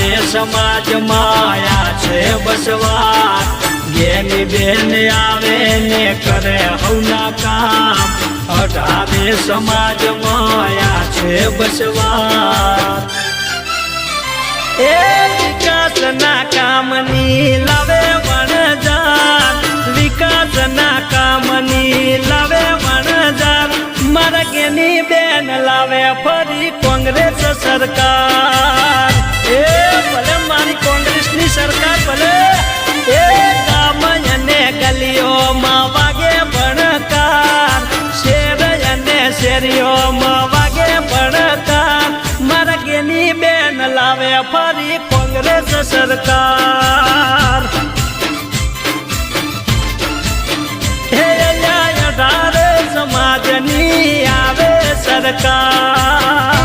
અઢારે સમાજ માયા છે બસવા ગેની બેન આવે ને કરે હવના કામ અઢારે સમાજ માયા છે બસવા એ વિકાસના કામની લાવે વણજાર વિકાસના કામની લાવે વણજાર મારા ગેની બેન લાવે ફરી કોંગ્રેસ સરકાર એ ભલે મારી કોંગ્રેસની સરકાર ભલે એ ગામ અને ગલીઓમાં વાગે ભણકાર શેર અને શેરીઓમાં વાગે ભણકાર મારા ગેની બેન લાવે ફરી કોંગ્રેસ સરકાર હે અઢારે સમાજની આવે સરકાર